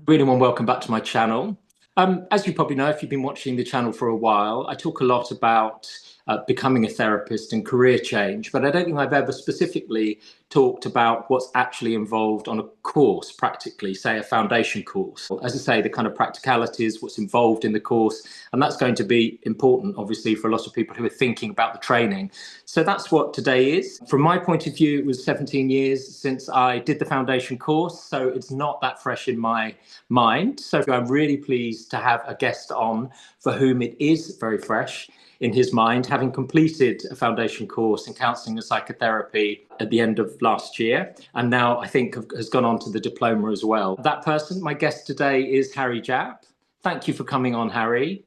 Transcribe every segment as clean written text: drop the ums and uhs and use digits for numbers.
Really warm welcome back to my channel. As you probably know, if you've been watching the channel for a while, I talk a lot about becoming a therapist and career change, but I don't think I've ever specifically talked about what's actually involved on a course, practically, say a foundation course. As I say, the kind of practicalities, what's involved in the course, and that's going to be important, obviously, for a lot of people who are thinking about the training. So that's what today is. From my point of view, it was 17 years since I did the foundation course, so it's not that fresh in my mind. So I'm really pleased to have a guest on for whom it is very fresh in his mind, having completed a foundation course in counselling and psychotherapy at the end of last year, and now I think has gone on to the diploma as well. That person, my guest today, is Harry Japp. Thank you for coming on, Harry.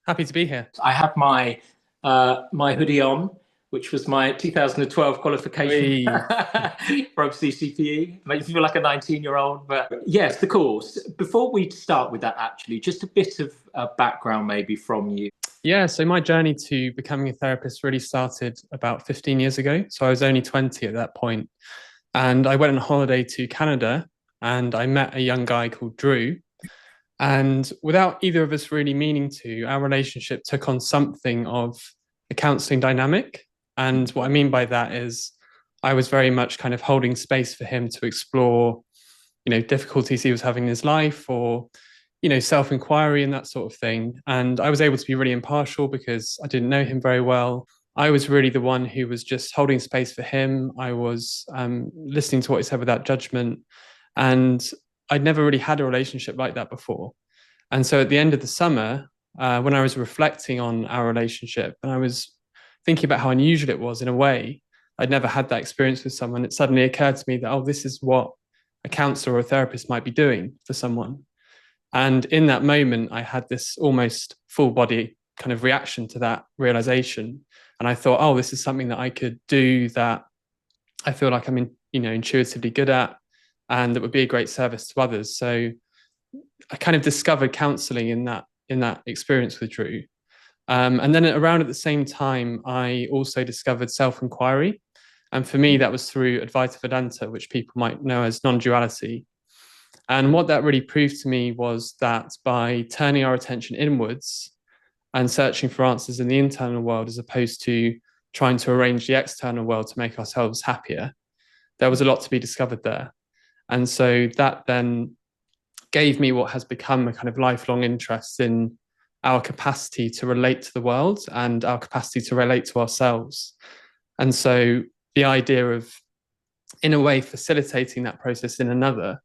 Happy to be here. I have my hoodie on, which was my 2012 qualification from CCPE. Makes me feel like a 19-year-old, but yes, the course. Before we start with that, actually, just a bit of background maybe from you. Yeah, so my journey to becoming a therapist really started about 15 years ago. So I was only 20 at that point. And I went on holiday to Canada and I met a young guy called Drew. And without either of us really meaning to, our relationship took on something of a counselling dynamic. And what I mean by that is I was very much kind of holding space for him to explore, difficulties he was having in his life or, self-inquiry and that sort of thing. And I was able to be really impartial because I didn't know him very well. I was really the one who was just holding space for him. I was listening to what he said without judgment. And I'd never really had a relationship like that before. And so at the end of the summer, when I was reflecting on our relationship and I was thinking about how unusual it was in a way, I'd never had that experience with someone. It suddenly occurred to me that, oh, this is what a counselor or a therapist might be doing for someone. And in that moment, I had this almost full body kind of reaction to that realization. And I thought, oh, this is something that I could do that I feel like I'm intuitively good at and that would be a great service to others. So I kind of discovered counseling in that experience with Drew. And then around at the same time, I also discovered self-inquiry. And for me, that was through Advaita Vedanta, which people might know as non-duality. And what that really proved to me was that by turning our attention inwards and searching for answers in the internal world, as opposed to trying to arrange the external world to make ourselves happier, there was a lot to be discovered there. And so that then gave me what has become a kind of lifelong interest in our capacity to relate to the world and our capacity to relate to ourselves. And so the idea of, in a way, facilitating that process in another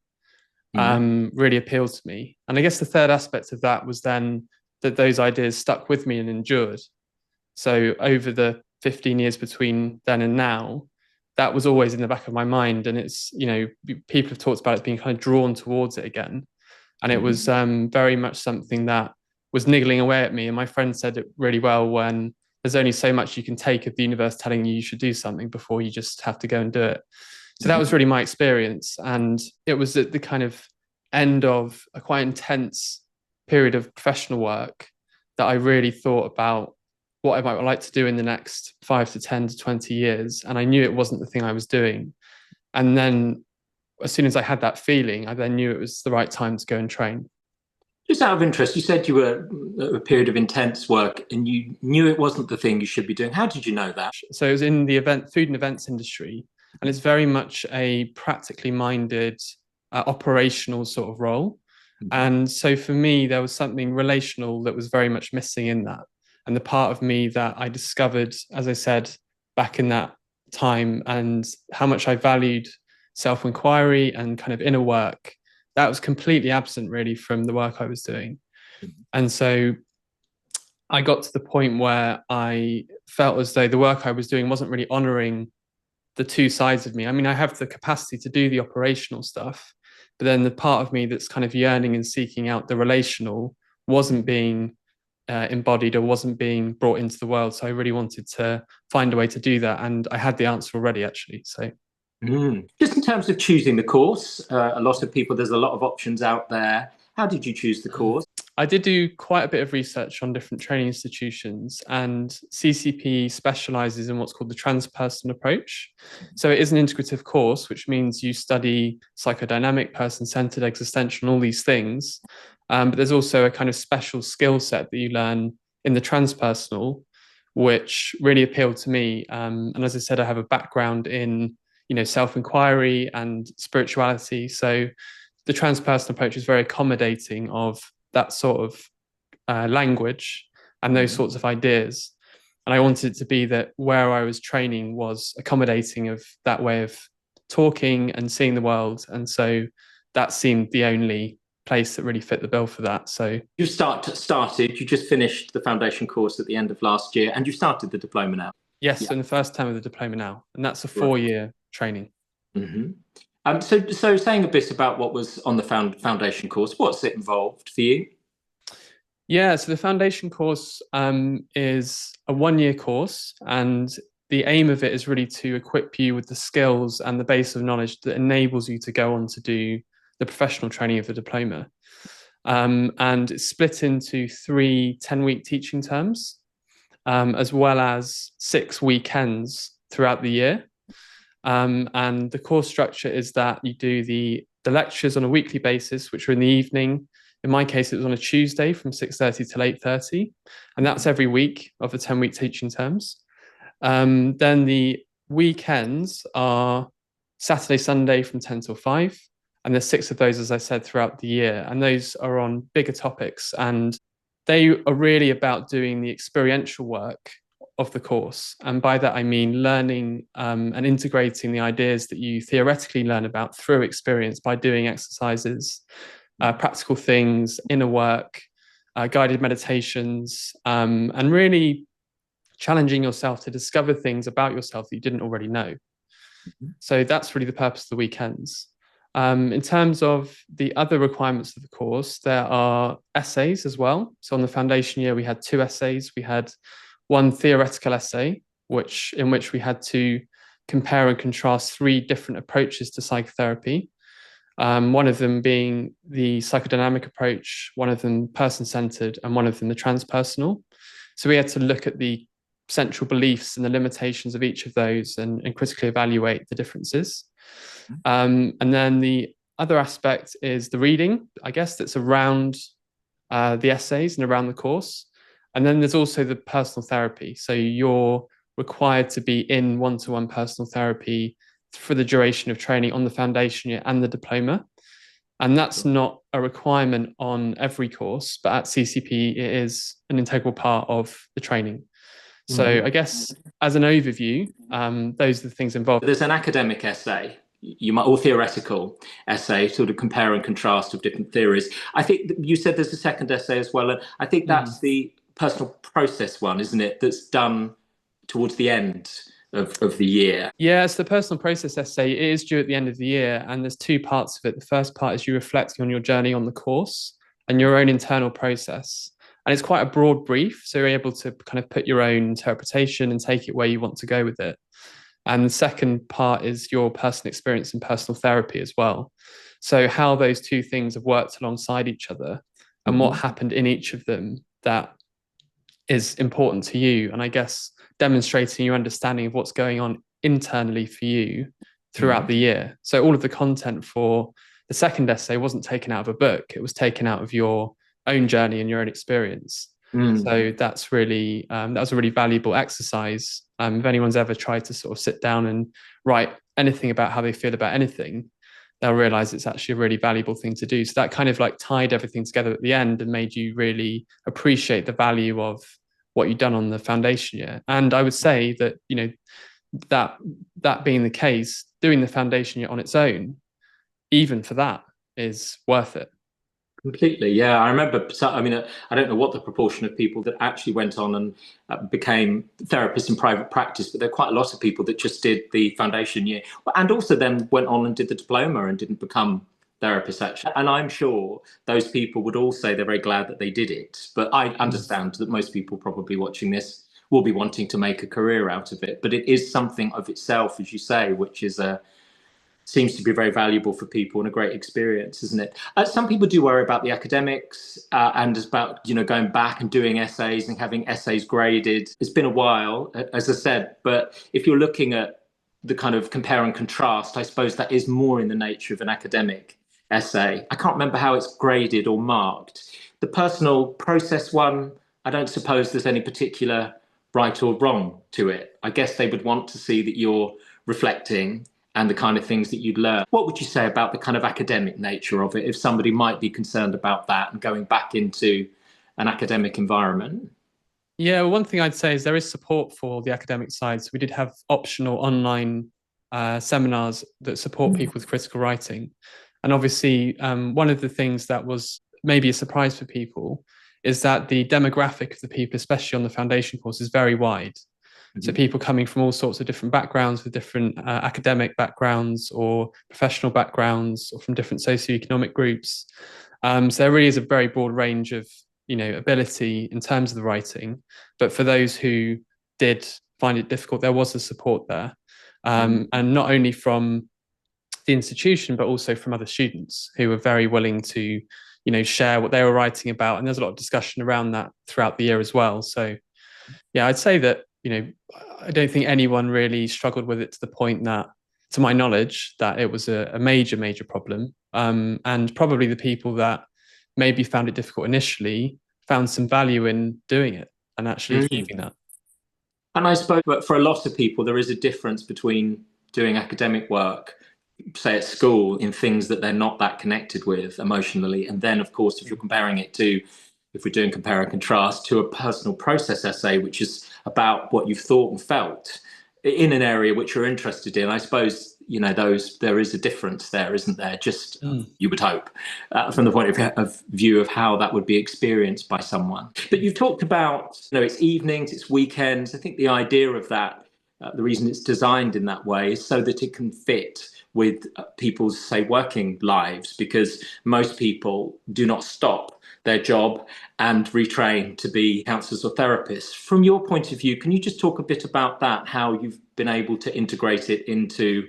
really appealed to me. And I guess the third aspect of that was then that those ideas stuck with me and endured. So over the 15 years between then and now, that was always in the back of my mind. And it's, people have talked about it being kind of drawn towards it again. And it was very much something that was niggling away at me. And my friend said it really well when there's only so much you can take of the universe telling you should do something before you just have to go and do it. So that was really my experience. And it was at the kind of end of a quite intense period of professional work that I really thought about what I might like to do in the next 5 to 10 to 20 years. And I knew it wasn't the thing I was doing. And then as soon as I had that feeling, I then knew it was the right time to go and train. Just out of interest, you said you were at a period of intense work and you knew it wasn't the thing you should be doing. How did you know that? So it was in the food and events industry, and it's very much a practically minded, operational sort of role. And so for me, there was something relational that was very much missing in that. And the part of me that I discovered, as I said, back in that time, and how much I valued self-inquiry and kind of inner work, that was completely absent really from the work I was doing. And so I got to the point where I felt as though the work I was doing wasn't really honoring the two sides of me. I mean, I have the capacity to do the operational stuff, but then the part of me that's kind of yearning and seeking out the relational wasn't being embodied or wasn't being brought into the world. So I really wanted to find a way to do that. And I had the answer already, actually. So just in terms of choosing the course, a lot of people, there's a lot of options out there. How did you choose the course? I did do quite a bit of research on different training institutions, and CCP specializes in what's called the transpersonal approach. So it is an integrative course, which means you study psychodynamic, person-centered, existential, and all these things. But there's also a kind of special skill set that you learn in the transpersonal, which really appealed to me. And as I said, I have a background in, self-inquiry and spirituality. So the transpersonal approach is very accommodating of that sort of language and those sorts of ideas. And I wanted it to be that where I was training was accommodating of that way of talking and seeing the world. And so that seemed the only place that really fit the bill for that. So you you just finished the foundation course at the end of last year, and you started the diploma now. Yes, in the first term of the diploma now, and that's a 4-year training. Mm-hmm. So saying a bit about what was on the foundation course, what's it involved for you? Yeah, so the foundation course is a 1-year course, and the aim of it is really to equip you with the skills and the base of knowledge that enables you to go on to do the professional training of the diploma. And it's split into 3 10-week teaching terms, as well as 6 weekends throughout the year. And the course structure is that you do the lectures on a weekly basis, which are in the evening. In my case, it was on a Tuesday from 6:30 till 8:30, and that's every week of the 10-week teaching terms. Then the weekends are Saturday, Sunday from 10 till 5, and there's 6 of those, as I said, throughout the year, and those are on bigger topics, and they are really about doing the experiential work of the course. And by that, I mean learning and integrating the ideas that you theoretically learn about through experience by doing exercises, practical things, inner work, guided meditations, and really challenging yourself to discover things about yourself that you didn't already know. Mm-hmm. So that's really the purpose of the weekends. In terms of the other requirements of the course, there are essays as well. So on the foundation year, we had 2 essays. We had 1 theoretical essay, in which we had to compare and contrast 3 different approaches to psychotherapy. One of them being the psychodynamic approach, one of them person-centered, and one of them the transpersonal. So we had to look at the central beliefs and the limitations of each of those and critically evaluate the differences. And then the other aspect is the reading, I guess, that's around the essays and around the course. And then there's also the personal therapy. So you're required to be in one-to-one personal therapy for the duration of training on the foundation year and the diploma. And that's not a requirement on every course, but at CCP, it is an integral part of the training. So I guess as an overview, those are the things involved. There's an academic essay, or theoretical essay, sort of compare and contrast of different theories. I think you said there's a second essay as well, and I think that's the personal process one, isn't it? That's done towards the end of the year. Yes, the personal process essay is due at the end of the year, and there's 2 parts of it. The first part is you reflecting on your journey on the course and your own internal process. And it's quite a broad brief, so you're able to kind of put your own interpretation and take it where you want to go with it. And the second part is your personal experience in personal therapy as well. So how those 2 things have worked alongside each other and what happened in each of them that is important to you. And I guess demonstrating your understanding of what's going on internally for you throughout the year. So all of the content for the second essay wasn't taken out of a book. It was taken out of your own journey and your own experience. So that's really, that was a really valuable exercise. If anyone's ever tried to sort of sit down and write anything about how they feel about anything, they'll realize it's actually a really valuable thing to do. So that kind of like tied everything together at the end and made you really appreciate the value of what you've done on the foundation year. And I would say that, that being the case, doing the foundation year on its own, even for that, is worth it. Completely, yeah. I remember, I don't know what the proportion of people that actually went on and became therapists in private practice, but there are quite a lot of people that just did the foundation year and also then went on and did the diploma and didn't become therapists, actually. And I'm sure those people would all say they're very glad that they did it. But I understand that most people probably watching this will be wanting to make a career out of it. But it is something of itself, as you say, which is seems to be very valuable for people and a great experience, isn't it? Some people do worry about the academics and about, going back and doing essays and having essays graded. It's been a while, as I said, but if you're looking at the kind of compare and contrast, I suppose that is more in the nature of an academic essay. I can't remember how it's graded or marked. The personal process one, I don't suppose there's any particular right or wrong to it. I guess they would want to see that you're reflecting and the kind of things that you'd learn. What would you say about the kind of academic nature of it if somebody might be concerned about that and going back into an academic environment? Yeah, well, one thing I'd say is there is support for the academic side. So we did have optional online seminars that support people with critical writing. And obviously, one of the things that was maybe a surprise for people is that the demographic of the people, especially on the foundation course, is very wide. So people coming from all sorts of different backgrounds with different academic backgrounds or professional backgrounds or from different socioeconomic groups. So there really is a very broad range of ability in terms of the writing. But for those who did find it difficult, there was a support there. And not only from the institution, but also from other students who were very willing to, share what they were writing about. And there's a lot of discussion around that throughout the year as well. So yeah, I'd say that, I don't think anyone really struggled with it to the point that, to my knowledge, that it was a major, major problem. And probably the people that maybe found it difficult initially found some value in doing it and actually achieving that. And I suppose for a lot of people, there is a difference between doing academic work, say at school, in things that they're not that connected with emotionally. And then, of course, if you're comparing it to, if we're doing compare and contrast, to a personal process essay, which is about what you've thought and felt in an area which you're interested in, I suppose, there is a difference there, isn't there? Just you would hope, from the point of view of how that would be experienced by someone. But you've talked about, it's evenings, it's weekends. I think the idea of that, the reason it's designed in that way is so that it can fit with people's, say, working lives, because most people do not stop their job and retrain to be counsellors or therapists. From your point of view, can you just talk a bit about that, how you've been able to integrate it into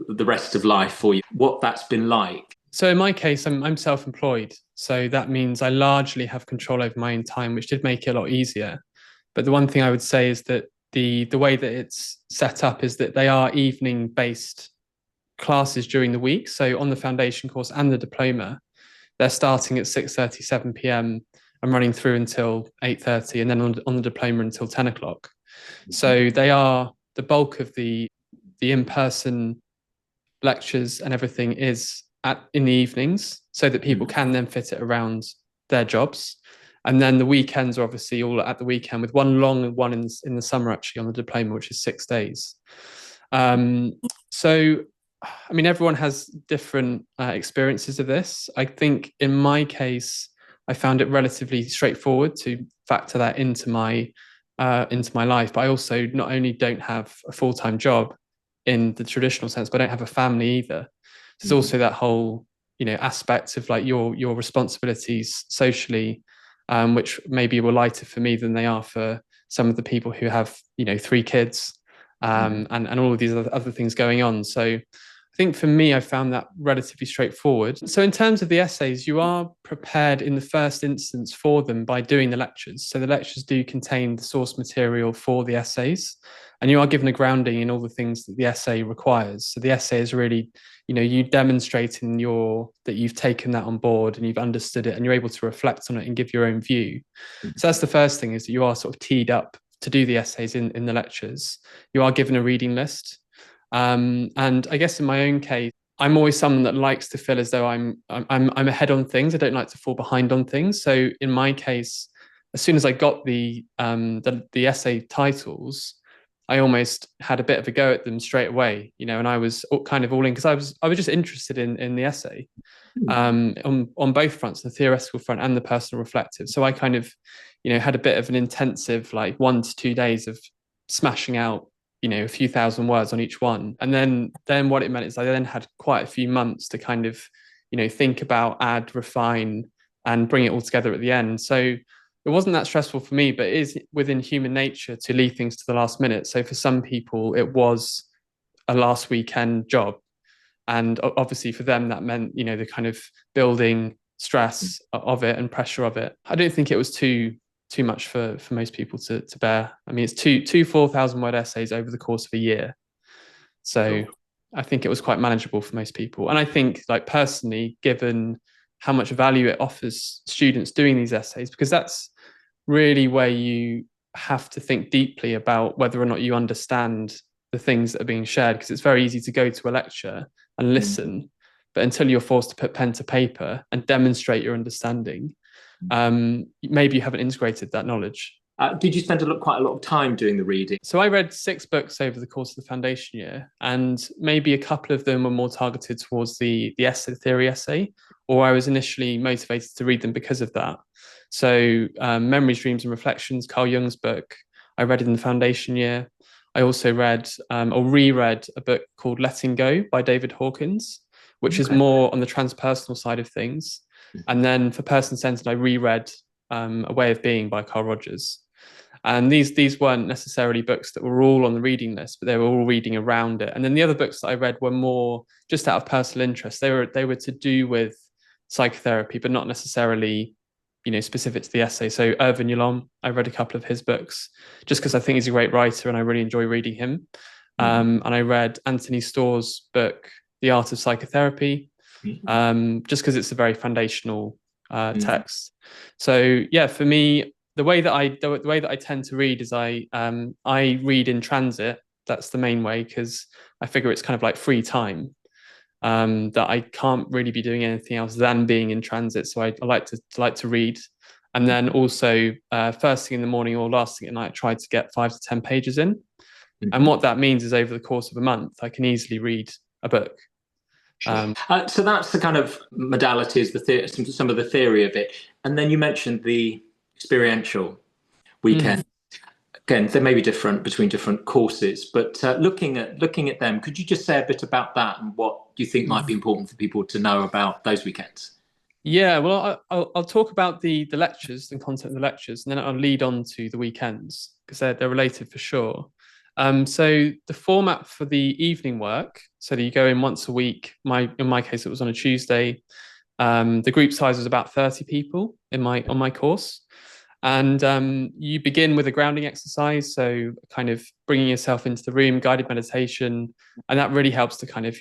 the rest of life for you, what that's been like? So in my case, I'm self-employed. So that means I largely have control over my own time, which did make it a lot easier. But the one thing I would say is that the way that it's set up is that they are evening-based classes during the week. So on the foundation course and the diploma, they're starting at 6:30, 7 p.m. and running through until 8:30, and then on the diploma until 10 o'clock. So they are, the bulk of the in-person lectures and everything is in the evenings, so that people can then fit it around their jobs. And then the weekends are obviously all at the weekend, with one long and one in the summer actually on the diploma, which is 6 days. So I mean, everyone has different experiences of this. I think in my case, I found it relatively straightforward to factor that into my life. But I also not only don't have a full-time job in the traditional sense, but I don't have a family either. There's also that whole, aspect of like your responsibilities socially, which maybe were lighter for me than they are for some of the people who have, 3 kids, and all of these other things going on. So I think for me, I found that relatively straightforward. So in terms of the essays, you are prepared in the first instance for them by doing the lectures. So the lectures do contain the source material for the essays, and you are given a grounding in all the things that the essay requires. So the essay is really, you demonstrating that you've taken that on board and you've understood it and you're able to reflect on it and give your own view. So that's the first thing, is that you are sort of teed up to do the essays in the lectures. You are given a reading list. And I guess in my own case, I'm always someone that likes to feel as though I'm ahead on things. I don't like to fall behind on things. So in my case, as soon as I got the essay titles, I almost had a bit of a go at them straight away, and I was kind of all in, because I was just interested in the essay, on both fronts, the theoretical front and the personal reflective. So I kind of, had a bit of an intensive, like 1 to 2 days of smashing out, a few thousand words on each one. And then what it meant is I then had quite a few months to kind of, think about, add, refine, and bring it all together at the end. So it wasn't that stressful for me, but it is within human nature to leave things to the last minute. So for some people, it was a last weekend job. And obviously for them, that meant, the kind of building stress of it and pressure of it. I don't think it was too much for most people to bear. I mean, it's two 4,000 word essays over the course of a year. So cool. I think it was quite manageable for most people. And I think, like, personally, given how much value it offers students doing these essays, because that's really where you have to think deeply about whether or not you understand the things that are being shared, because it's very easy to go to a lecture and listen, but until you're forced to put pen to paper and demonstrate your understanding, maybe you haven't integrated that knowledge. Did you spend quite a lot of time doing the reading? So I read 6 books over the course of the foundation year, and maybe a couple of them were more targeted towards the essay theory essay, or I was initially motivated to read them because of that. So Memories, Dreams and Reflections, Carl Jung's book, I read it in the foundation year. I also read or reread a book called Letting Go by David Hawkins, which is more on the transpersonal side of things. And then for person-centered, I reread A Way of Being by Carl Rogers. And these weren't necessarily books that were all on the reading list, but they were all reading around it. And then the other books that I read were more just out of personal interest. They were to do with psychotherapy, but not necessarily, specific to the essay. So Irvin Yalom, I read a couple of his books just because I think he's a great writer and I really enjoy reading him. And I read Anthony Storr's book, The Art of Psychotherapy, just because it's a very foundational text. So yeah, for me, the way that I tend to read is I read in transit. That's the main way, because I figure it's kind of like free time, that I can't really be doing anything else than being in transit. So I like to read, and then also first thing in the morning or last thing at night, try to get 5 to 10 pages in. And what that means is over the course of a month, I can easily read a book. So that's the kind of modalities, some of the theory of it, and then you mentioned the experiential weekend. Again, they may be different between different courses, but looking at them, could you just say a bit about that and what you think might be important for people to know about those weekends? Yeah, well, I'll talk about the lectures and content of the lectures, and then I'll lead on to the weekends because they're related for sure. So the format for the evening work, so that you go in once a week. In my case, it was on a Tuesday. The group size was about 30 people on my course. And you begin with a grounding exercise, so kind of bringing yourself into the room, guided meditation, and that really helps to kind of,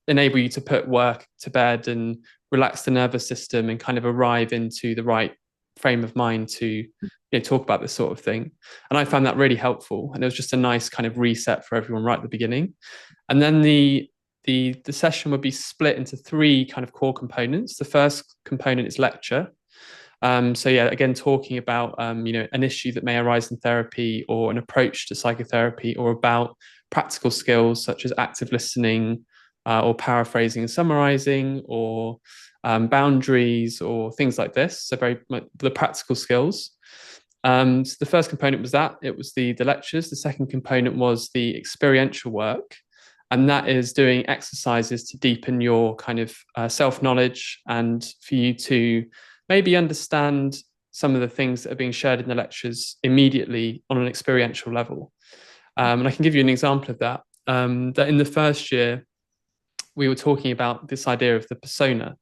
enable you to put work to bed and relax the nervous system and kind of arrive into the right frame of mind to talk about this sort of thing. And I found that really helpful, and it was just a nice kind of reset for everyone right at the beginning. And then the session would be split into 3 kind of core components. The first component is lecture. So yeah, again, talking about, an issue that may arise in therapy or an approach to psychotherapy, or about practical skills such as active listening, or paraphrasing and summarizing, or boundaries or things like this. So very much the practical skills. So the first component was that. It was the lectures. The second component was the experiential work. And that is doing exercises to deepen your kind of self-knowledge and for you to maybe understand some of the things that are being shared in the lectures immediately on an experiential level. And I can give you an example of that. That in the first year, we were talking about this idea of the persona.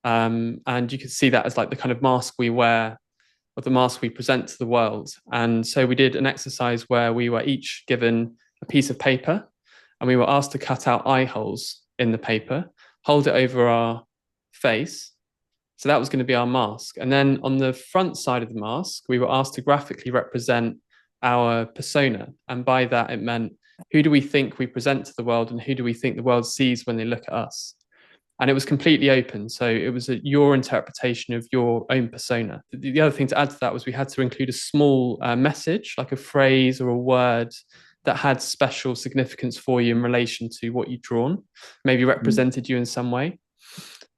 And you could see that as like the kind of mask we wear, or the mask we present to the world. And so we did an exercise where we were each given a piece of paper, and we were asked to cut out eye holes in the paper, hold it over our face. So that was going to be our mask. And then on the front side of the mask, we were asked to graphically represent our persona. And by that, it meant, who do we think we present to the world, and who do we think the world sees when they look at us? And it was completely open. So it was your interpretation of your own persona. The other thing to add to that was we had to include a small message, like a phrase or a word that had special significance for you in relation to what you'd drawn, maybe represented you in some way.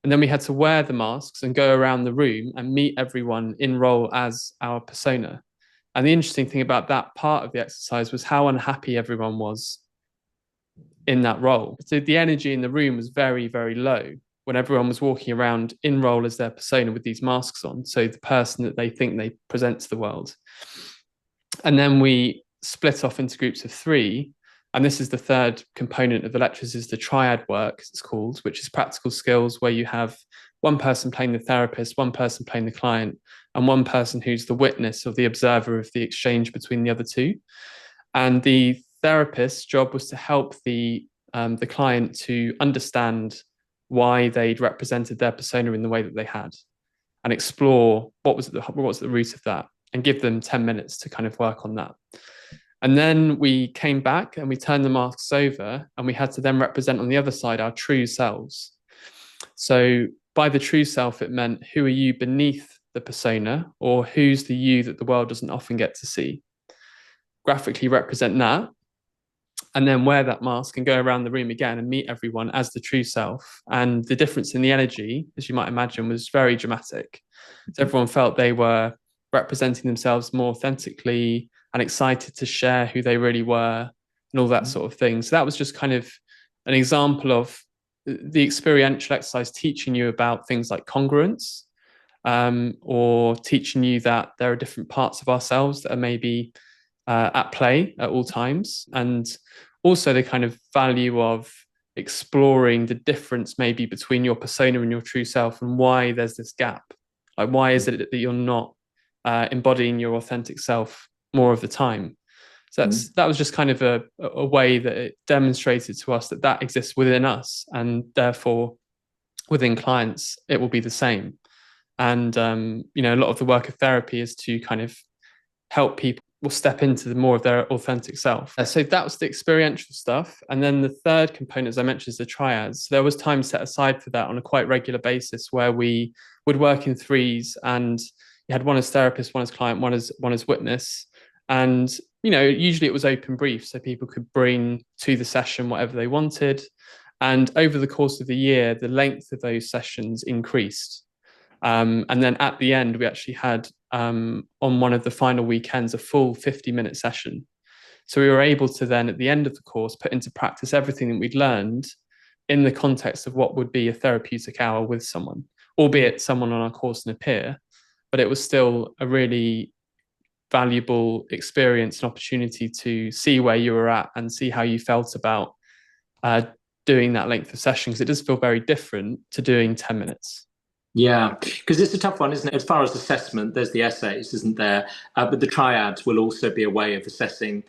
And then we had to wear the masks and go around the room and meet everyone in role as our persona. And the interesting thing about that part of the exercise was how unhappy everyone was in that role. So the energy in the room was very, very low when everyone was walking around in role as their persona with these masks on. So the person that they think they present to the world. And then we split off into groups of 3, And this is the third component of the lectures, is the triad work, it's called, which is practical skills, where you have one person playing the therapist, one person playing the client, and one person who's the witness or the observer of the exchange between the other two. And the therapist's job was to help the client to understand why they'd represented their persona in the way that they had, and explore what was the root of that, and give them 10 minutes to kind of work on that. And then we came back and we turned the masks over, and we had to then represent on the other side our true selves. So by the true self, it meant, who are you beneath the persona, or who's the you that the world doesn't often get to see? Graphically represent that, and then wear that mask and go around the room again and meet everyone as the true self. And the difference in the energy, as you might imagine, was very dramatic. So everyone felt they were representing themselves more authentically and excited to share who they really were and all that sort of thing. So that was just kind of an example of the experiential exercise, teaching you about things like congruence, or teaching you that there are different parts of ourselves that are maybe at play at all times. And also the kind of value of exploring the difference maybe between your persona and your true self, and why there's this gap. Like, why is it that you're not embodying your authentic self more of the time? So that was just kind of a way that it demonstrated to us that that exists within us, and therefore within clients it will be the same. And you know, a lot of the work of therapy is to kind of help people will step into the more of their authentic self. So that was the experiential stuff. And then the third component, as I mentioned, is the triads. So there was time set aside for that on a quite regular basis, where we would work in threes, and you had one as therapist, one as client, one as witness. And, you know, usually it was open brief, so people could bring to the session whatever they wanted. And over the course of the year, the length of those sessions increased. And then at the end, we actually had, on one of the final weekends, a full 50-minute session. So we were able to then, at the end of the course, put into practice everything that we'd learned in the context of what would be a therapeutic hour with someone, albeit someone on our course and a peer. But it was still a really valuable experience and opportunity to see where you were at and see how you felt about doing that length of session, because it does feel very different to doing 10 minutes. Yeah, because it's a tough one, isn't it? As far as assessment, there's the essays, isn't there? But the triads will also be a way of assessing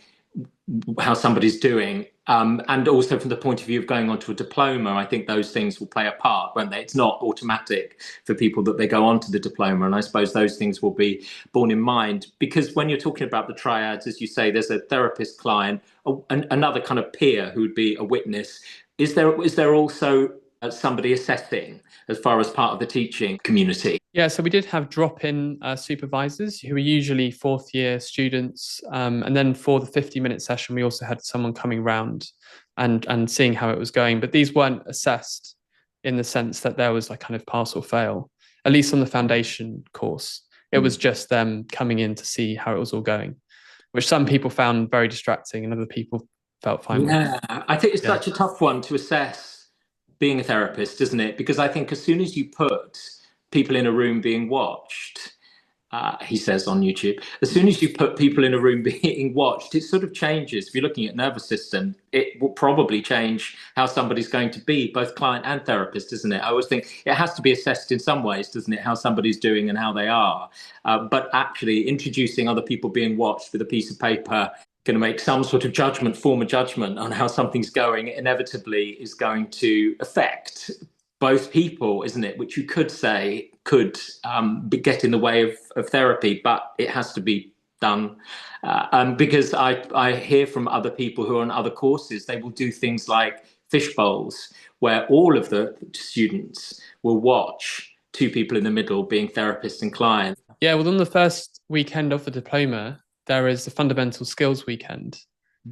how somebody's doing. And also from the point of view of going on to a diploma, I think those things will play a part, won't they? It's not automatic for people that they go on to the diploma. And I suppose those things will be borne in mind, because when you're talking about the triads, as you say, there's a therapist client, another kind of peer who would be a witness. Is there also somebody assessing as far as part of the teaching community? Yeah, so we did have drop-in supervisors who were usually fourth-year students. And then for the 50-minute session, we also had someone coming round and seeing how it was going. But these weren't assessed in the sense that there was like kind of pass or fail, at least on the foundation course. It was just them coming in to see how it was all going, which some people found very distracting and other people felt fine with. Yeah, I think it's such a tough one to assess, being a therapist, isn't it? Because I think as soon as you put people in a room being watched, he says on YouTube, as soon as you put people in a room being watched, it sort of changes. If you're looking at nervous system, it will probably change how somebody's going to be, both client and therapist, isn't it? I always think it has to be assessed in some ways, doesn't it? How somebody's doing and how they are. But actually introducing other people being watched with a piece of paper, going to make some sort of judgment, form a judgment on how something's going, it inevitably is going to affect both people, isn't it? Which you could say could get in the way of therapy, but it has to be done. Because I hear from other people who are on other courses, they will do things like fish bowls, where all of the students will watch two people in the middle being therapist and client. Yeah, well, on the first weekend of the diploma, there is the fundamental skills weekend.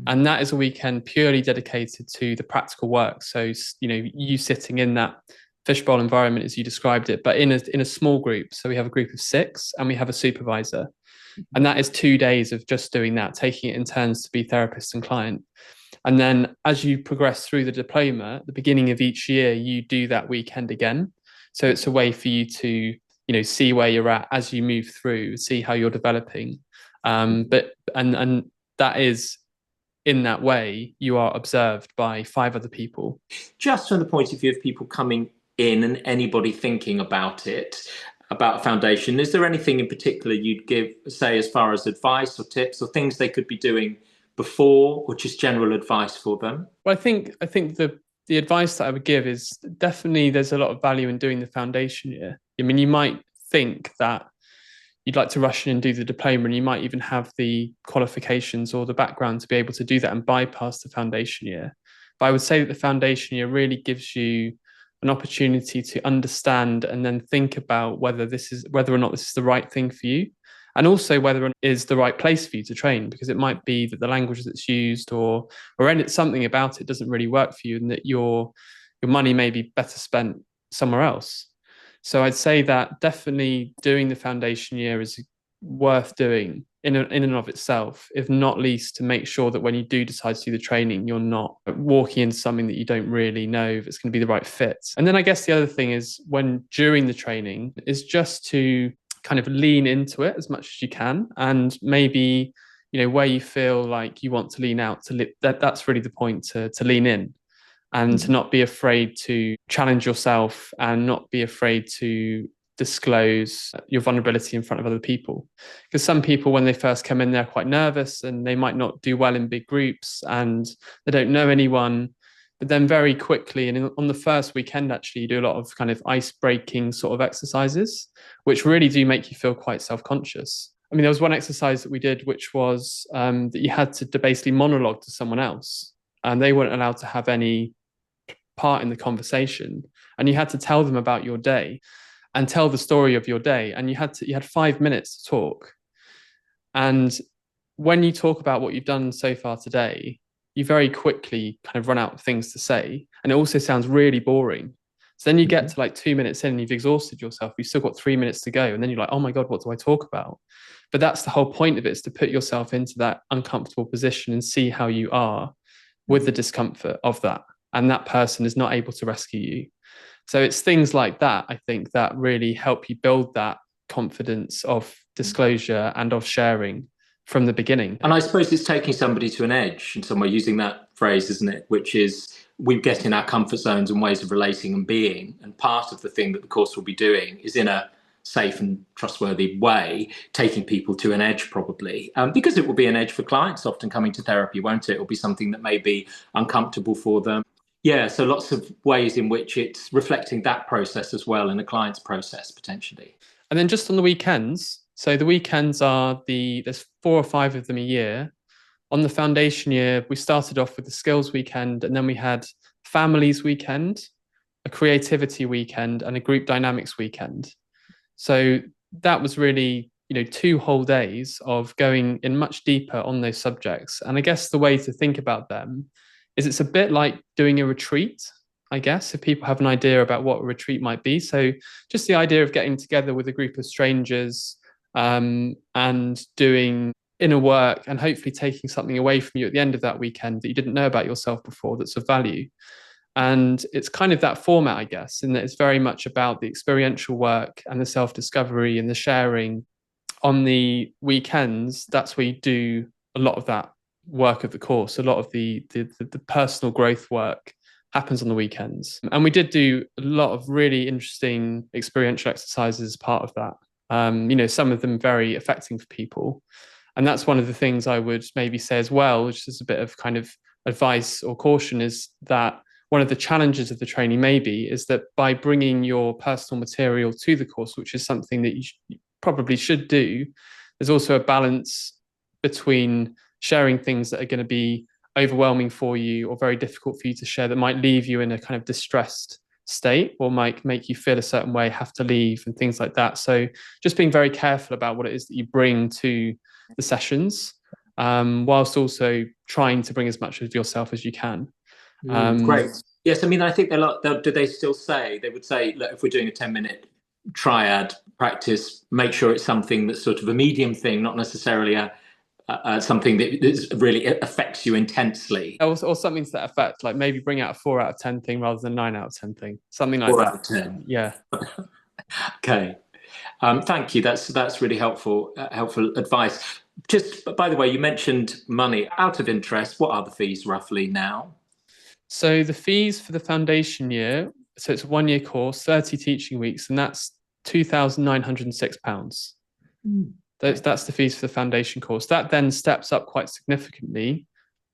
And that is a weekend purely dedicated to the practical work. So, you know, you sitting in that fishbowl environment as you described it, but in a small group. So we have a group of 6 and we have a supervisor. And that is 2 days of just doing that, taking it in turns to be therapist and client. And then as you progress through the diploma, at the beginning of each year, you do that weekend again. So it's a way for you to, you know, see where you're at as you move through, see how you're developing. But that is in that way, you are observed by 5 other people. Just from the point of view of people coming in and anybody thinking about it, about a foundation, is there anything in particular you'd give, say, as far as advice or tips or things they could be doing before, or just general advice for them? Well, I think the advice that I would give is definitely there's a lot of value in doing the foundation year. I mean, you might think that you'd like to rush in and do the diploma, and you might even have the qualifications or the background to be able to do that and bypass the foundation year. But I would say that the foundation year really gives you an opportunity to understand and then think about whether or not this is the right thing for you, and also whether it is the right place for you to train, because it might be that the language that's used or something about it doesn't really work for you, and that your money may be better spent somewhere else. So I'd say that definitely doing the foundation year is worth doing in and of itself, if not least to make sure that when you do decide to do the training, you're not walking into something that you don't really know if it's going to be the right fit. And then I guess the other thing is, when during the training, is just to kind of lean into it as much as you can, and maybe, where you feel like you want to lean out, that's really the point, to lean in, and to not be afraid to challenge yourself, and not be afraid to disclose your vulnerability in front of other people. Because some people, when they first come in, they're quite nervous and they might not do well in big groups and they don't know anyone. But then very quickly, and on the first weekend, actually, you do a lot of kind of ice-breaking sort of exercises, which really do make you feel quite self-conscious. I mean, there was one exercise that we did, which was that you had to basically monologue to someone else, and they weren't allowed to have any part in the conversation, and you had to tell them about your day and tell the story of your day, and you had 5 minutes to talk. And when you talk about what you've done so far today, you very quickly kind of run out of things to say, and it also sounds really boring. So then you get to like 2 minutes in and you've exhausted yourself, you've still got 3 minutes to go, and then you're like, oh my god, what do I talk about? But that's the whole point of it, is to put yourself into that uncomfortable position and see how you are with the discomfort of that, and that person is not able to rescue you. So it's things like that, I think, that really help you build that confidence of disclosure and of sharing from the beginning. And I suppose it's taking somebody to an edge in some way, using that phrase, isn't it? Which is, we get in our comfort zones and ways of relating and being. And part of the thing that the course will be doing is, in a safe and trustworthy way, taking people to an edge, probably, because it will be an edge for clients often coming to therapy, won't it? It will be something that may be uncomfortable for them. Yeah, so lots of ways in which it's reflecting that process as well in the client's process, potentially. And then just on the weekends, so the weekends there's 4 or 5 of them a year. On the foundation year, we started off with the skills weekend, and then we had families weekend, a creativity weekend, and a group dynamics weekend. So that was really, 2 whole days of going in much deeper on those subjects. And I guess the way to think about them is, it's a bit like doing a retreat, I guess, if people have an idea about what a retreat might be. So just the idea of getting together with a group of strangers, and doing inner work, and hopefully taking something away from you at the end of that weekend that you didn't know about yourself before, that's of value. And it's kind of that format, I guess, in that it's very much about the experiential work and the self-discovery and the sharing. On the weekends, that's where you do a lot of that work of the course. A lot of the personal growth work happens on the weekends. And we did do a lot of really interesting experiential exercises as part of that. Some of them very affecting for people. And that's one of the things I would maybe say as well, which is a bit of kind of advice or caution, is that one of the challenges of the training maybe is that by bringing your personal material to the course, which is something that you probably should do, there's also a balance between sharing things that are going to be overwhelming for you or very difficult for you to share, that might leave you in a kind of distressed state or might make you feel a certain way, have to leave, and things like that. So just being very careful about what it is that you bring to the sessions, whilst also trying to bring as much of yourself as you can. Great. Yes, I mean, I think do they still say, they would say, look, if we're doing a 10-minute triad practice, make sure it's something that's sort of a medium thing, not necessarily something that really affects you intensely. Or something to that effect, like maybe bring out a 4 out of 10 thing rather than 9 out of 10 thing, something like 4 that. out of 10. Yeah. Okay. Thank you. That's really helpful advice. Just by the way, you mentioned money. Out of interest, what are the fees roughly now? So the fees for the foundation year, so it's a 1 year course, 30 teaching weeks, and that's £2,906. Okay. That's the fees for the foundation course. That then steps up quite significantly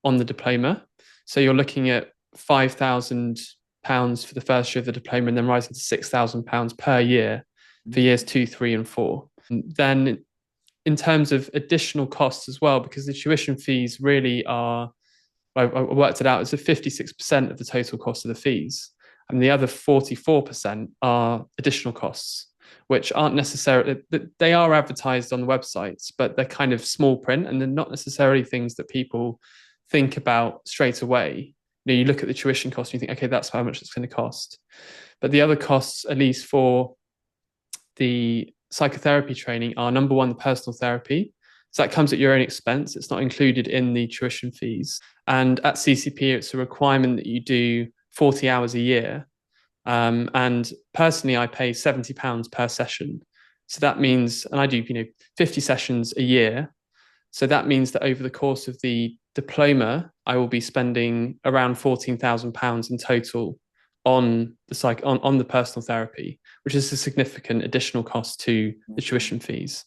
on the diploma. So you're looking at £5,000 for the first year of the diploma, and then rising to £6,000 per year for years 2, 3, and 4. And then in terms of additional costs as well, because the tuition fees really are, I worked it out, it's a 56% of the total cost of the fees. And the other 44% are additional costs, which aren't necessarily, they are advertised on the websites, but they're kind of small print and they're not necessarily things that people think about straight away. You look at the tuition cost and you think, okay, that's how much it's going to cost. But the other costs, at least for the psychotherapy training, are number one, the personal therapy. So that comes at your own expense. It's not included in the tuition fees. And at CCP, it's a requirement that you do 40 hours a year. And personally, I pay £70 per session. So that means, and I do, 50 sessions a year. So that means that over the course of the diploma, I will be spending around £14,000 in total on the personal therapy, which is a significant additional cost to the tuition fees.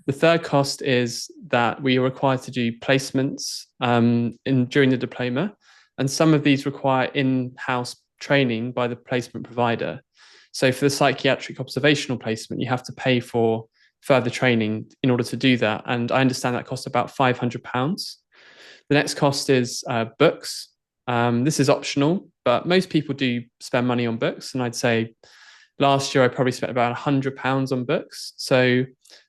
The third cost is that we are required to do placements during the diploma, and some of these require in-house training by the placement provider. So for the psychiatric observational placement, you have to pay for further training in order to do that, and I understand that costs about £500. The next cost is books. This is optional, but most people do spend money on books, and I'd say last year I probably spent about £100 on books. So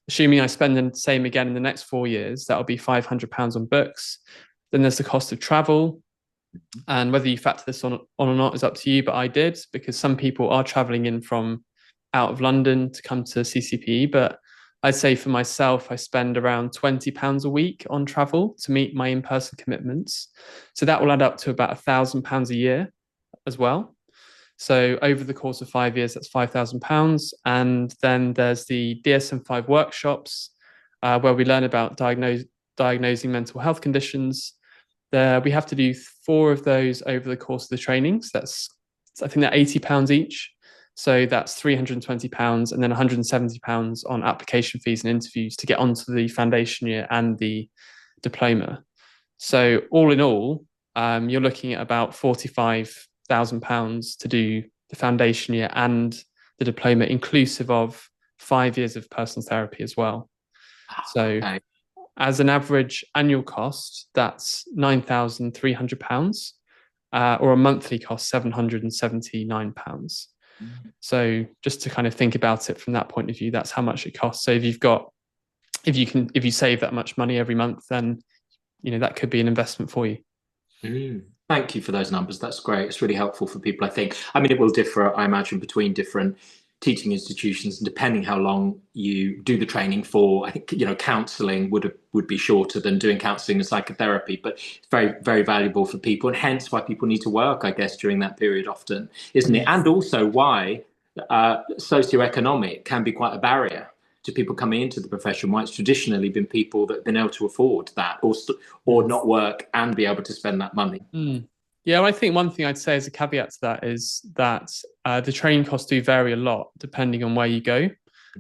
assuming I spend the same again in the next 4 years, that'll be £500 on books. Then there's the cost of travel. And whether you factor this on or not is up to you, but I did, because some people are traveling in from out of London to come to CCPE. But I'd say for myself, I spend around £20 a week on travel to meet my in-person commitments. So that will add up to about £1,000 a year as well. So over the course of 5 years, that's £5,000. And then there's the DSM-5 workshops, where we learn about diagnosing mental health conditions. We have to do 4 of those over the course of the trainings. I think they're £80 each. So that's £320 and then £170 on application fees and interviews to get onto the foundation year and the diploma. So all in all, you're looking at about £45,000 to do the foundation year and the diploma, inclusive of 5 years of personal therapy as well. So Okay. as an average annual cost, that's £9,300, or a monthly cost, £779. So just to kind of think about it from that point of view, that's how much it costs. So if you save that much money every month, then that could be an investment for you. Thank you for those numbers. That's great. It's really helpful for people, I think. I mean, it will differ, I imagine, between different teaching institutions, and depending how long you do the training for. I think counselling would be shorter than doing counselling and psychotherapy, but it's very, very valuable for people, and hence why people need to work, I guess, during that period often, isn't it? And also why socioeconomic can be quite a barrier to people coming into the profession, why it's traditionally been people that have been able to afford that, or not work and be able to spend that money. Yeah, well, I think one thing I'd say as a caveat to that is that the training costs do vary a lot depending on where you go.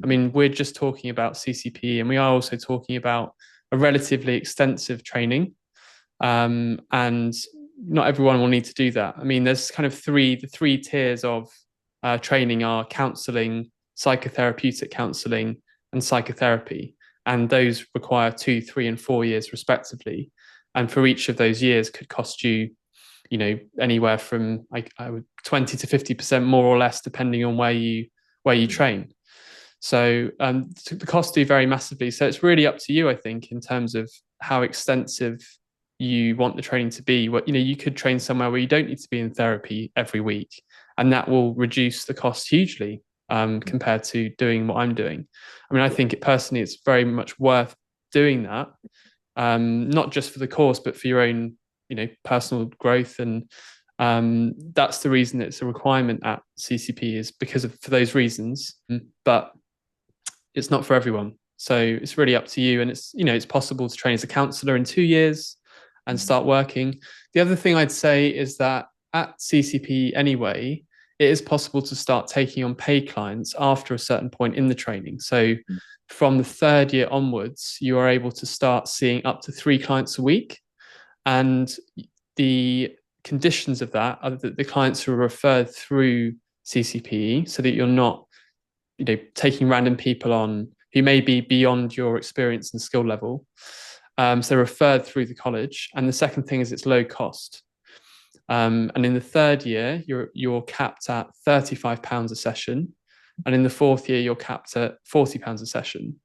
I mean, we're just talking about CCP, and we are also talking about a relatively extensive training. And not everyone will need to do that. I mean, there's kind of the three tiers of training are counselling, psychotherapeutic counselling, and psychotherapy. And those require 2, 3, and 4 years respectively. And for each of those years could cost you, anywhere from I would 20 to 50% more or less, depending on where you train. So the costs do vary massively. So it's really up to you, I think, in terms of how extensive you want the training to be. You could train somewhere where you don't need to be in therapy every week, and that will reduce the cost hugely compared to doing what I'm doing. I mean, I think personally, it's very much worth doing that, not just for the course, but for your own personal growth. And that's the reason it's a requirement at CCP, is for those reasons. But it's not for everyone. So it's really up to you. And it's, it's possible to train as a counselor in 2 years and start working. The other thing I'd say is that at CCP anyway, it is possible to start taking on paid clients after a certain point in the training. So from the third year onwards, you are able to start seeing up to 3 clients a week. And the conditions of that are that the clients are referred through CCPE, so that you're not, taking random people on who may be beyond your experience and skill level. So they're referred through the college. And the second thing is it's low cost. And in the third year, you're capped at £35 a session. And in the fourth year, you're capped at £40 a session.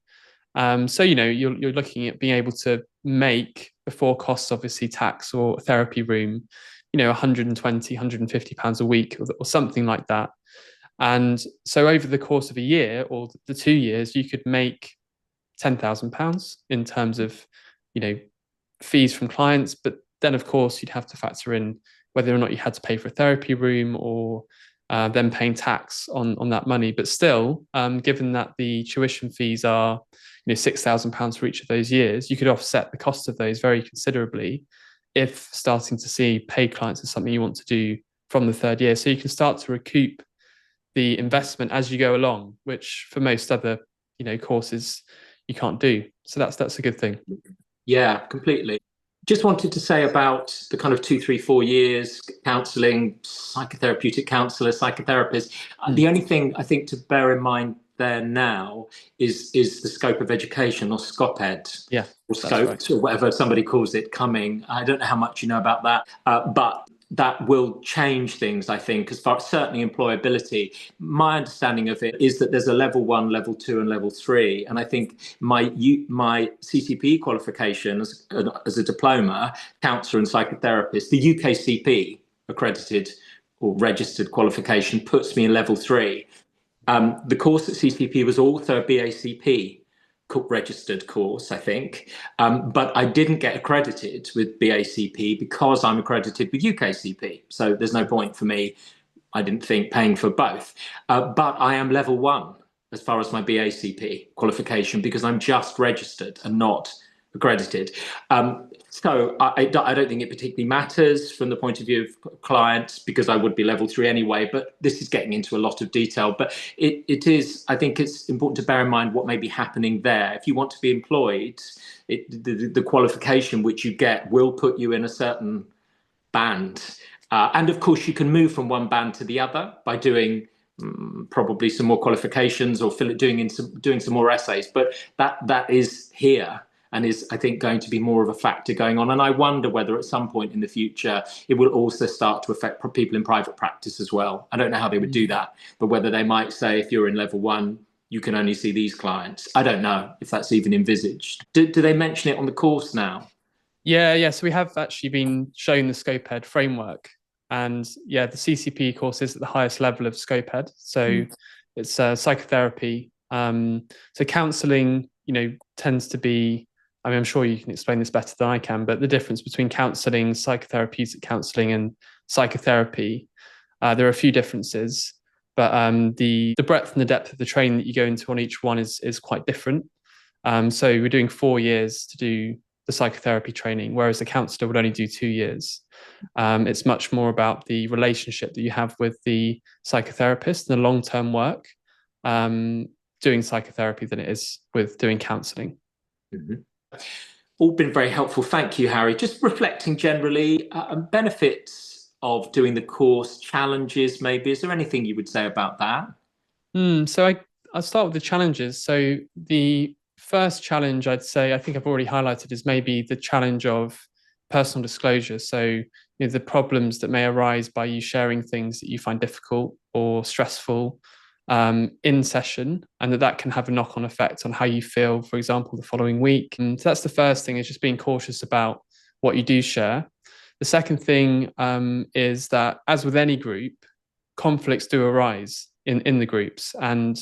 So, you're looking at being able to make, before costs, obviously tax or therapy room, 120, £150 a week or something like that. And so over the course of a year or the 2 years, you could make £10,000 in terms of, fees from clients. But then, of course, you'd have to factor in whether or not you had to pay for a therapy room or then paying tax on that money. But still, given that the tuition fees are, £6,000 for each of those years, you could offset the cost of those very considerably if starting to see paid clients is something you want to do from the third year. So you can start to recoup the investment as you go along, which for most other, courses you can't do. So that's a good thing. Yeah, completely. Just wanted to say about the kind of 2, 3, 4 years counselling, psychotherapeutic counsellor, psychotherapist. The only thing I think to bear in mind there now is the scope of education, or SCOPED, or scope, right, or whatever somebody calls it, coming. I don't know how much you know about that, but that will change things, I think, as far as certainly employability. My understanding of it is that there's a level 1, level 2, and level 3. And I think my CCP qualification as a diploma, counsellor and psychotherapist, the UKCP accredited or registered qualification puts me in level 3. The course at CCP was also a BACP registered course, I think, but I didn't get accredited with BACP because I'm accredited with UKCP. So there's no point for me, I didn't think, paying for both. But I am level 1 as far as my BACP qualification because I'm just registered and not accredited. So I don't think it particularly matters from the point of view of clients because I would be level 3 anyway, but this is getting into a lot of detail. But it is, I think it's important to bear in mind what may be happening there. If you want to be employed, the qualification which you get will put you in a certain band. And of course, you can move from one band to the other by doing probably some more qualifications or doing some more essays. But that is here and is, I think, going to be more of a factor going on. And I wonder whether at some point in the future, it will also start to affect people in private practice as well. I don't know how they would do that, but whether they might say, if you're in level 1, you can only see these clients. I don't know if that's even envisaged. Do they mention it on the course now? Yeah. So we have actually been shown the SCOPED framework. And yeah, the CCP course is at the highest level of SCOPED. So it's psychotherapy. So counselling, tends to be, I mean, I'm sure you can explain this better than I can, but the difference between counselling, psychotherapeutic counselling, and psychotherapy, there are a few differences, but the breadth and the depth of the training that you go into on each one is quite different. So we're doing 4 years to do the psychotherapy training, whereas the counsellor would only do 2 years. It's much more about the relationship that you have with the psychotherapist and the long-term work doing psychotherapy than it is with doing counselling. All been very helpful. Thank you, Harry. Just reflecting generally, benefits of doing the course, challenges maybe. Is there anything you would say about that? So I'll start with the challenges. So the first challenge I'd say, I think I've already highlighted, is maybe the challenge of personal disclosure. So the problems that may arise by you sharing things that you find difficult or stressful in session, and that can have a knock-on effect on how you feel, for example, the following week. And so that's the first thing, is just being cautious about what you do share. The second thing is that, as with any group, conflicts do arise in the groups. And,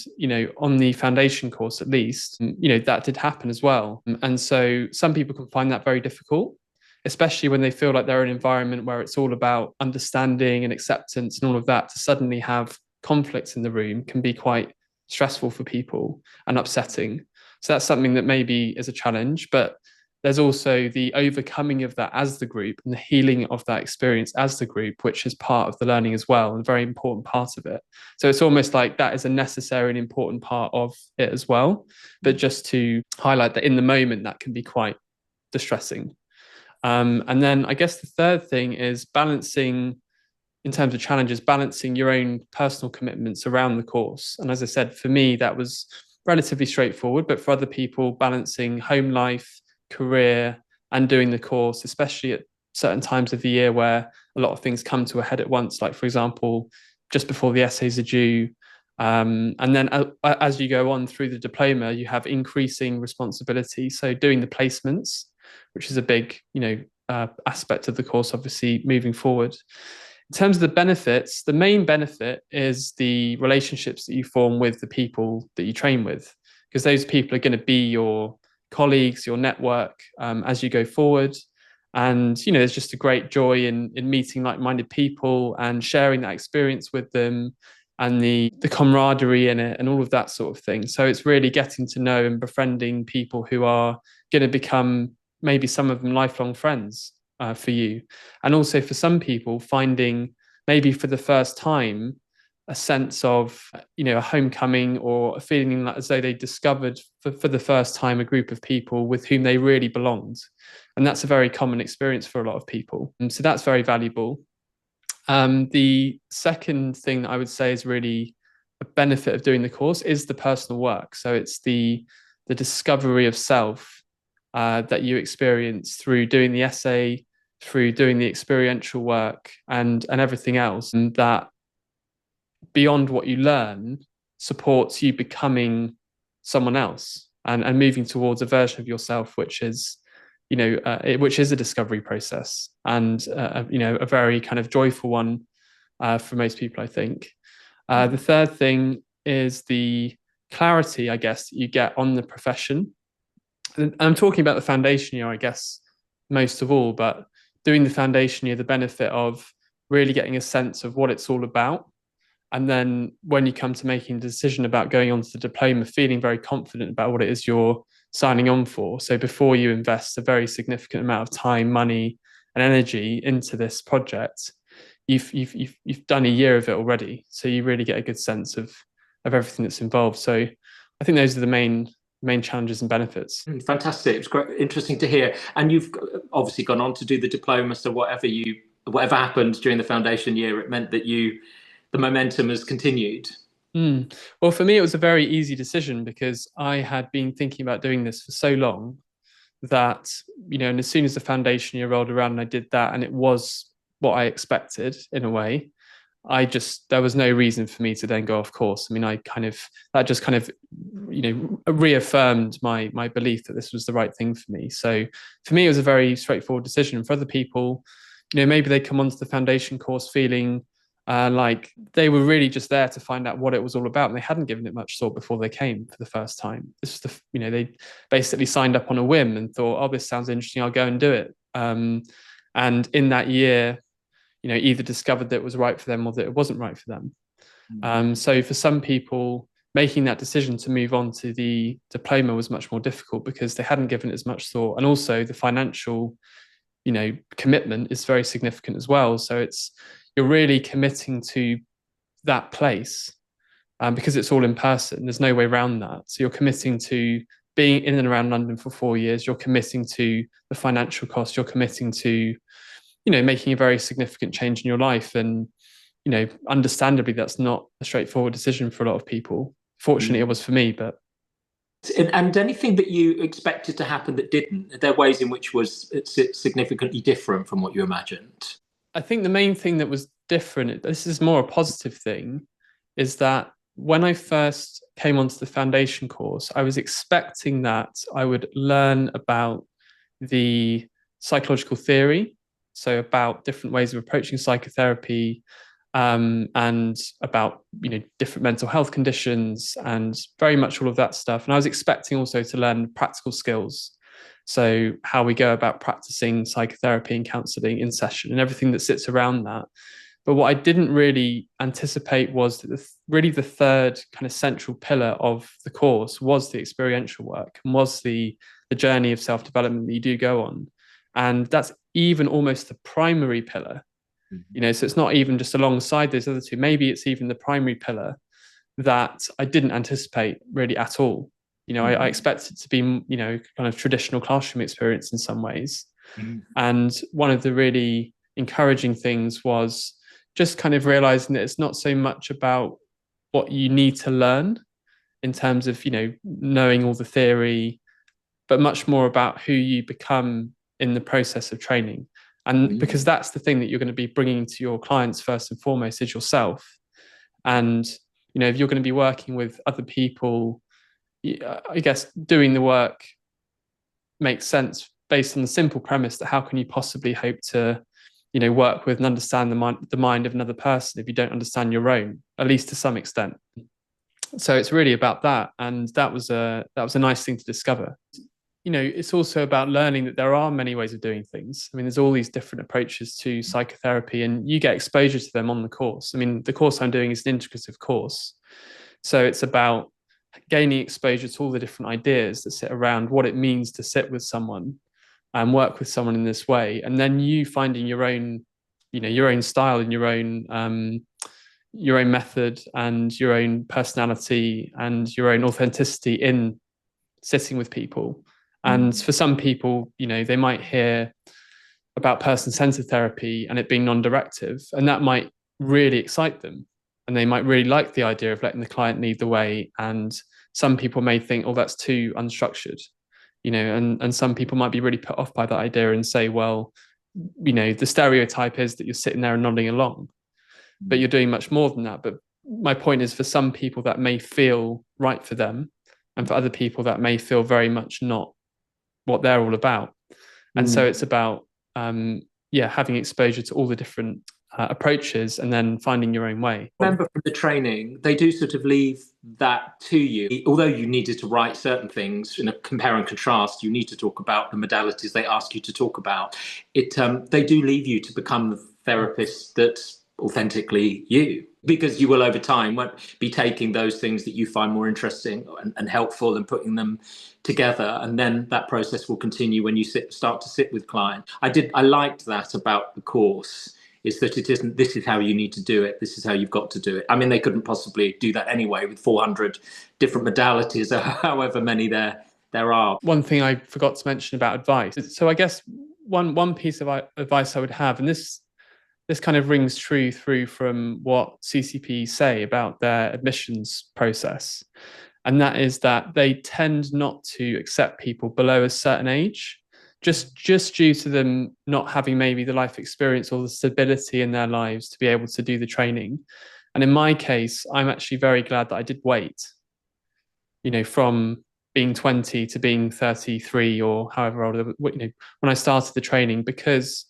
on the foundation course, at least, that did happen as well. And so some people can find that very difficult, especially when they feel like they're in an environment where it's all about understanding and acceptance and all of that. To suddenly have conflicts in the room can be quite stressful for people and upsetting. So that's something that maybe is a challenge, but there's also the overcoming of that as the group and the healing of that experience as the group, which is part of the learning as well, and a very important part of it. So it's almost like that is a necessary and important part of it as well. But just to highlight that in the moment, that can be quite distressing. And then I guess the third thing is balancing, in terms of challenges, balancing your own personal commitments around the course. And as I said, for me, that was relatively straightforward, but for other people, balancing home life, career, and doing the course, especially at certain times of the year where a lot of things come to a head at once, like, for example, just before the essays are due. And then as you go on through the diploma, you have increasing responsibility. So doing the placements, which is a big, aspect of the course, obviously, moving forward. In terms of the benefits, the main benefit is the relationships that you form with the people that you train with, because those people are going to be your colleagues, your network, as you go forward. And, there's just a great joy in meeting like-minded people and sharing that experience with them, and the camaraderie in it and all of that sort of thing. So it's really getting to know and befriending people who are going to become, maybe some of them, lifelong friends for you. And also for some people, finding maybe for the first time a sense of, a homecoming, or a feeling as though they discovered for the first time a group of people with whom they really belonged. And that's a very common experience for a lot of people. And so that's very valuable. The second thing that I would say is really a benefit of doing the course is the personal work. So it's the discovery of self that you experience through doing the essay, through doing the experiential work, and everything else. And that, beyond what you learn, supports you becoming someone else and moving towards a version of yourself, which is, which is a discovery process, and a very kind of joyful one for most people, I think. The third thing is the clarity, I guess, that you get on the profession. And I'm talking about the foundation year, I guess, most of all, but doing the foundation year, the benefit of really getting a sense of what it's all about. And then when you come to making a decision about going on to the diploma, feeling very confident about what it is you're signing on for. So before you invest a very significant amount of time, money, and energy into this project, you've done a year of it already. So you really get a good sense of everything that's involved. So I think those are the main challenges and benefits. Fantastic. It's great, interesting to hear. And you've obviously gone on to do the diploma. So whatever happened during the foundation year, it meant that the momentum has continued. Well, for me, it was a very easy decision, because I had been thinking about doing this for so long that, and as soon as the foundation year rolled around and I did that, and it was what I expected in a way, there was no reason for me to then go off course. I mean, that just kind of, reaffirmed my belief that this was the right thing for me. So for me, it was a very straightforward decision. For other people, maybe they come onto the foundation course feeling like they were really just there to find out what it was all about, and they hadn't given it much thought before they came for the first time. This was they basically signed up on a whim and thought, oh, this sounds interesting, I'll go and do it. And in that year, either discovered that it was right for them or that it wasn't right for them. So for some people, making that decision to move on to the diploma was much more difficult because they hadn't given it as much thought. And also the financial, commitment is very significant as well. So you're really committing to that place because it's all in person. There's no way around that. So you're committing to being in and around London for 4 years. You're committing to the financial cost. You're committing to, making a very significant change in your life. And, understandably, that's not a straightforward decision for a lot of people. Fortunately, it was for me, but. And anything that you expected to happen that didn't? Are there ways in which it's significantly different from what you imagined? I think the main thing that was different, this is more a positive thing, is that when I first came onto the foundation course, I was expecting that I would learn about the psychological theory, so about different ways of approaching psychotherapy, and about different mental health conditions and very much all of that stuff. And I was expecting also to learn practical skills, so how we go about practicing psychotherapy and counselling in session and everything that sits around that. But what I didn't really anticipate was that really the third kind of central pillar of the course was the experiential work and was the journey of self-development that you do go on. And that's even almost the primary pillar, you know, so it's not even just alongside those other two. Maybe it's even the primary pillar that I didn't anticipate really at all. You know, I expected it to be, you know, kind of traditional classroom experience in some ways. And one of the really encouraging things was just kind of realizing that it's not so much about what you need to learn in terms of, you know, knowing all the theory, but much more about who you become in the process of training. And because that's the thing that you're going to be bringing to your clients first and foremost is yourself. And, you know, if you're going to be working with other people, I guess doing the work makes sense based on the simple premise that how can you possibly hope to, you know, work with and understand the mind of another person if you don't understand your own, at least to some extent. So it's really about that, and that was a nice thing to discover. You know, it's also about learning that there are many ways of doing things. I mean, there's all these different approaches to psychotherapy, and you get exposure to them on the course. I mean, the course I'm doing is an integrative course, so it's about gaining exposure to all the different ideas that sit around what it means to sit with someone and work with someone in this way, and then you finding your own, you know, your own style and your own method and your own personality and your own authenticity in sitting with people. And for some people, you know, they might hear about person-centered therapy and it being non-directive, and that might really excite them. And they might really like the idea of letting the client lead the way. And some people may think, oh, that's too unstructured, you know, and some people might be really put off by that idea and say, well, you know, the stereotype is that you're sitting there and nodding along, but you're doing much more than that. But my point is, for some people that may feel right for them, and for other people that may feel very much not what they're all about. And so it's about having exposure to all the different approaches and then finding your own way. Remember from the training, they do sort of leave that to you. Although you needed to write certain things in a compare and contrast, you need to talk about the modalities they ask you to talk about. They do leave you to become the therapist that's authentically you, because you will over time won't be taking those things that you find more interesting and helpful and putting them together, and then that process will continue when you start to sit with clients. I liked that about the course, is that it isn't, this is how you need to do it, this is how you've got to do it. I mean, they couldn't possibly do that anyway with 400 different modalities or however many there are. One thing I forgot to mention about advice. So I guess one piece of advice I would have, and this kind of rings true through from what CCP say about their admissions process, and that is that they tend not to accept people below a certain age, just due to them not having maybe the life experience or the stability in their lives to be able to do the training. And in my case, I'm actually very glad that I did wait, you know, from being 20 to being 33 or however old, you know, when I started the training, because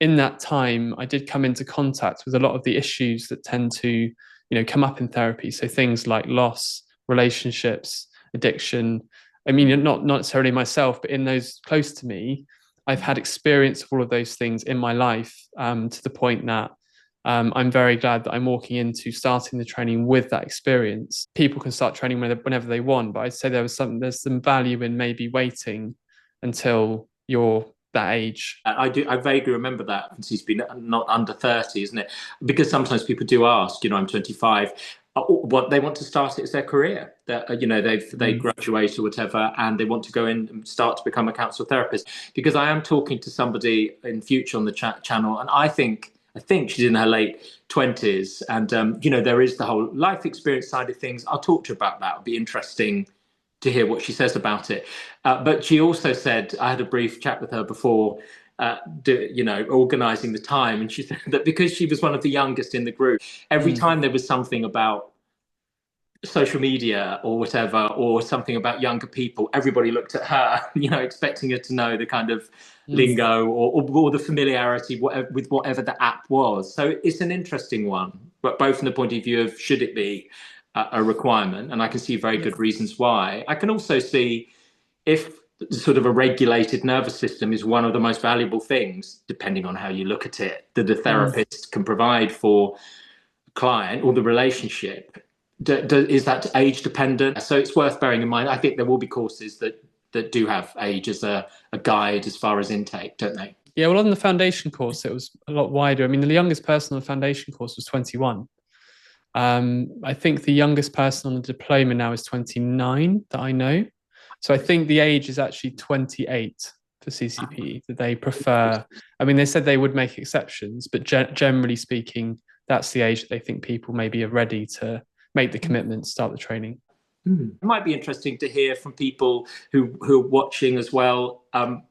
in that time, I did come into contact with a lot of the issues that tend to, you know, come up in therapy. So things like loss, relationships, addiction. I mean, not necessarily myself, but in those close to me, I've had experience of all of those things in my life, to the point that I'm very glad that I'm walking into starting the training with that experience. People can start training whenever they want, but I'd say there's some value in maybe waiting until you're that age. I vaguely remember that, since he's been not under 30, isn't it? Because sometimes people do ask, you know, I'm 25, what they want to start it as their career. That, you know, they graduate or whatever, and they want to go in and start to become a counsellor therapist. Because I am talking to somebody in future on the channel, and I think she's in her late 20s, and you know, there is the whole life experience side of things. I'll talk to her about that. It'll be interesting to hear what she says about it. But she also said, I had a brief chat with her before, you know, organising the time, and she said that because she was one of the youngest in the group, every time there was something about social media or whatever, or something about younger people, everybody looked at her, you know, expecting her to know the kind of lingo or the familiarity with whatever the app was. So it's an interesting one, but both from the point of view of should it be a requirement, and I can see very good reasons why. I can also see if sort of a regulated nervous system is one of the most valuable things, depending on how you look at it, that a therapist can provide for a client or the relationship. Is that age dependent? So it's worth bearing in mind. I think there will be courses that do have age as a guide as far as intake, don't they? Yeah, well, on the foundation course, it was a lot wider. I mean, the youngest person on the foundation course was 21. I think the youngest person on the diploma now is 29 that I know. So I think the age is actually 28 for CCP, that they prefer. I mean, they said they would make exceptions, but generally speaking, that's the age that they think people maybe are ready to make the commitment, start the training. It might be interesting to hear from people who are watching as well,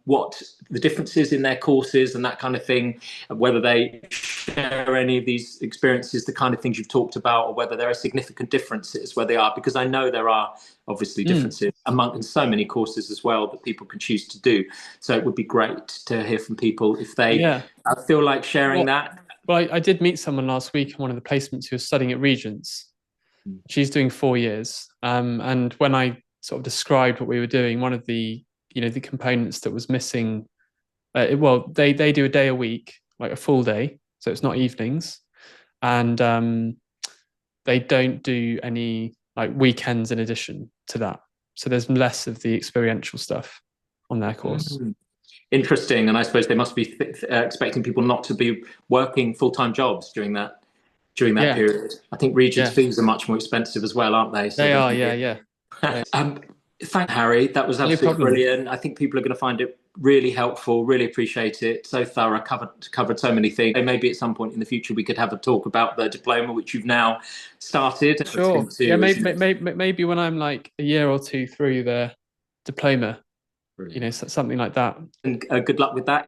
what the differences in their courses and that kind of thing, whether they share any of these experiences, the kind of things you've talked about, or whether there are significant differences where they are, because I know there are obviously differences among so many courses as well that people can choose to do. So it would be great to hear from people if they feel like sharing that. Well, I did meet someone last week in one of the placements who was studying at Regents. She's doing 4 years. And when I sort of described what we were doing, one of the, the components that was missing, they do a day a week, like a full day. So it's not evenings. And they don't do any like weekends in addition to that. So there's less of the experiential stuff on their course. Interesting. And I suppose they must be expecting people not to be working full-time jobs during that period. I think Regents fees are much more expensive as well, aren't they? So they are, yeah. Thank Harry. That was absolutely brilliant. I think people are going to find it really helpful, really appreciate it. So thorough, covered so many things. And maybe at some point in the future we could have a talk about the diploma, which you've now started. Sure. Yeah, maybe when I'm like a year or two through the diploma, something like that. And good luck with that.